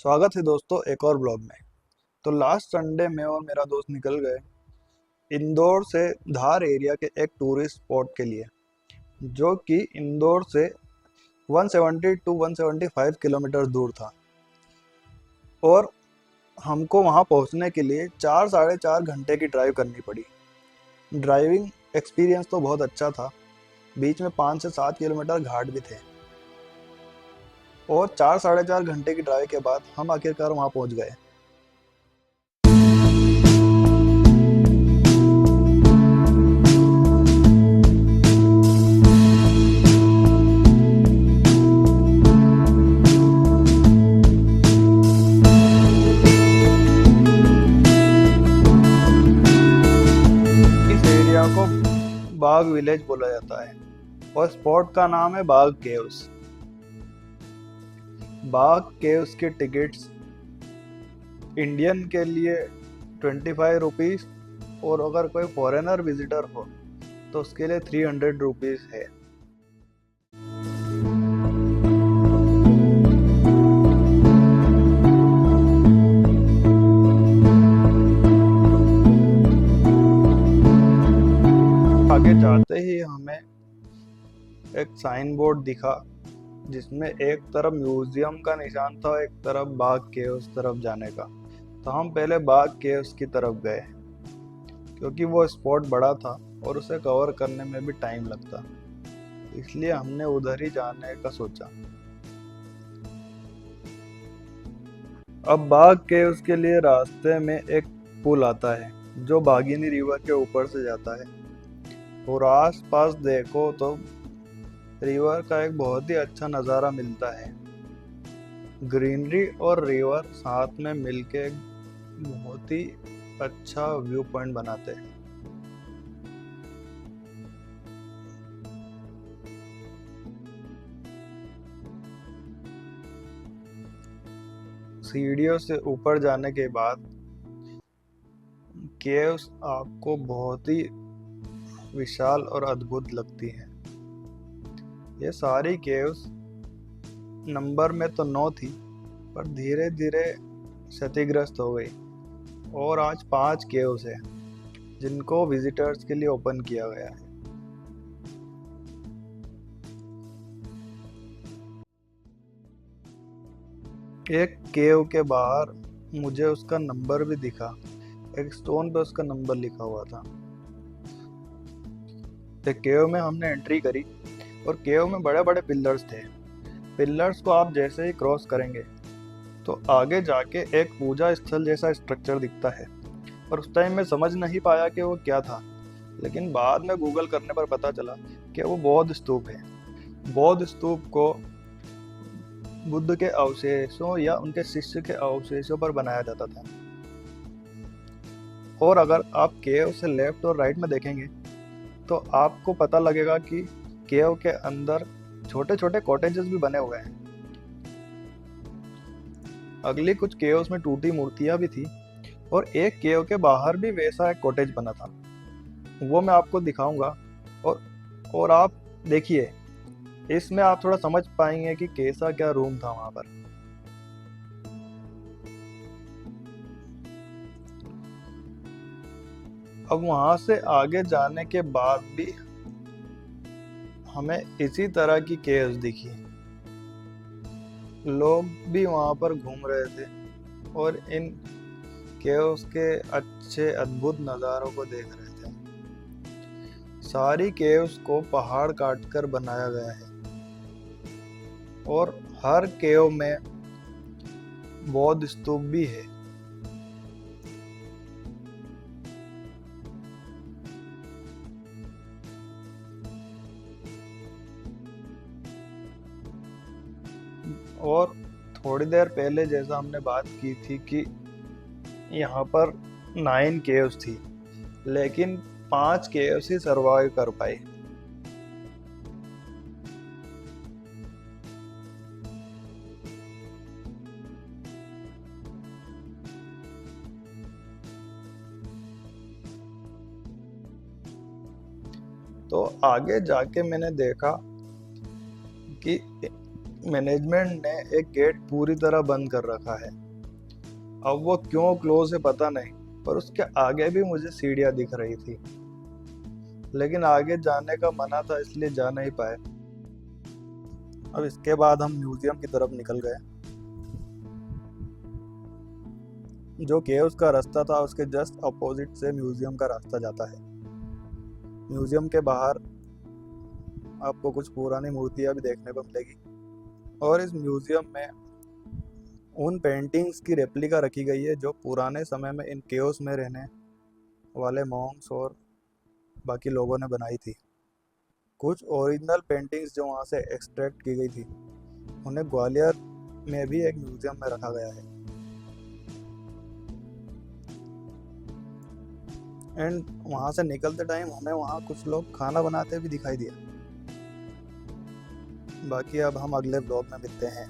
स्वागत है दोस्तों एक और ब्लॉग में। तो लास्ट संडे मैं और मेरा दोस्त निकल गए इंदौर से धार एरिया के एक टूरिस्ट स्पॉट के लिए, जो कि इंदौर से 170 टू 175 किलोमीटर दूर था। और हमको वहां पहुंचने के लिए 4 साढ़े 4 घंटे की ड्राइव करनी पड़ी। ड्राइविंग एक्सपीरियंस तो बहुत अच्छा था। बीच में 5 से 7 किलोमीटर घाट भी थे और 4 साढ़े 4 घंटे की ड्राइव के बाद हम आखिरकार वहां पहुंच गए। इस एरिया को बाग विलेज बोला जाता है और स्पॉट का नाम है बाग केव्स। बाग केव्स की टिकट्स इंडियन के लिए 25 रुपीज़ और अगर कोई फॉरेनर विजिटर हो तो उसके लिए 300 रुपीज़ है। आगे जाते ही हमें एक साइन बोर्ड दिखा जिसमें एक तरफ म्यूजियम का निशान था, एक तरफ बाग केव्स तरफ जाने का। तो हम पहले बाग केव्स की तरफ गए क्योंकि वो स्पॉट बड़ा था और उसे कवर करने में भी टाइम लगता, इसलिए हमने उधर ही जाने का सोचा। अब बाग केव्स के लिए रास्ते में एक पुल आता है जो बागिनी रिवर के ऊपर से जाता है और आस पास देखो तो रिवर का एक बहुत ही अच्छा नज़ारा मिलता है। ग्रीनरी और रिवर साथ में मिलके एक बहुत ही अच्छा व्यू पॉइंट बनाते हैं। सीढ़ियों से ऊपर जाने के बाद केव्स आपको बहुत ही विशाल और अद्भुत लगती हैं। ये सारी केव्स नंबर में तो 9 थी, पर धीरे धीरे क्षतिग्रस्त हो गई और आज 5 केव्स है जिनको विजिटर्स के लिए ओपन किया गया है। एक केव के बाहर मुझे उसका नंबर भी दिखा, एक स्टोन पे उसका नंबर लिखा हुआ था। एक केव में हमने एंट्री करी और केव में बड़े बड़े पिलर्स थे। पिलर्स को आप जैसे ही क्रॉस करेंगे तो आगे जाके एक पूजा स्थल जैसा स्ट्रक्चर दिखता है, और उस टाइम मैं समझ नहीं पाया कि वो क्या था, लेकिन बाद में गूगल करने पर पता चला कि वो बौद्ध स्तूप है। बौद्ध स्तूप को बुद्ध के अवशेषों या उनके शिष्य के अवशेषों पर बनाया जाता था। और अगर आप केव से लेफ्ट और राइट में देखेंगे तो आपको पता लगेगा कि केव के अंदर छोटे छोटे कॉटेजेस भी बने हुए हैं। अगली कुछ केव्स में टूटी मूर्तियां भी थी और एक केव के बाहर भी वैसा एक कॉटेज बना था, वो मैं आपको दिखाऊंगा। और आप देखिए, इसमें आप थोड़ा समझ पाएंगे कि कैसा क्या रूम था वहां पर। अब वहां से आगे जाने के बाद भी हमें इसी तरह की केव्स दिखी। लोग भी वहां पर घूम रहे थे और इन केव्स के अच्छे अद्भुत नज़ारों को देख रहे थे। सारी केव्स को पहाड़ काटकर बनाया गया है और हर केव में बौद्ध स्तूप भी है। और थोड़ी देर पहले जैसा हमने बात की थी कि यहाँ पर 9 केव्स थी, लेकिन 5 केव्स ही सरवाइव कर पाई। तो आगे जाके मैंने देखा कि मैनेजमेंट ने एक गेट पूरी तरह बंद कर रखा है। अब वो क्यों क्लोज है पता नहीं, पर उसके आगे भी मुझे सीढ़ियां दिख रही थी, लेकिन आगे जाने का मना था इसलिए जा नहीं पाए। अब इसके बाद हम म्यूजियम की तरफ निकल गए। जो केव्स का रास्ता था उसके जस्ट अपोजिट से म्यूजियम का रास्ता जाता है। म्यूजियम के बाहर आपको कुछ पुरानी मूर्तियां भी देखने को मिलेगी, और इस म्यूजियम में उन पेंटिंग्स की रेप्लिका रखी गई है जो पुराने समय में इन केव्स में रहने वाले मॉन्क्स और बाकी लोगों ने बनाई थी। कुछ ओरिजिनल पेंटिंग्स जो वहाँ से एक्सट्रैक्ट की गई थी उन्हें ग्वालियर में भी एक म्यूजियम में रखा गया है। एंड वहाँ से निकलते टाइम हमें वहाँ कुछ लोग खाना बनाते भी दिखाई दिया। बाकी अब हम अगले ब्लॉग में मिलते हैं।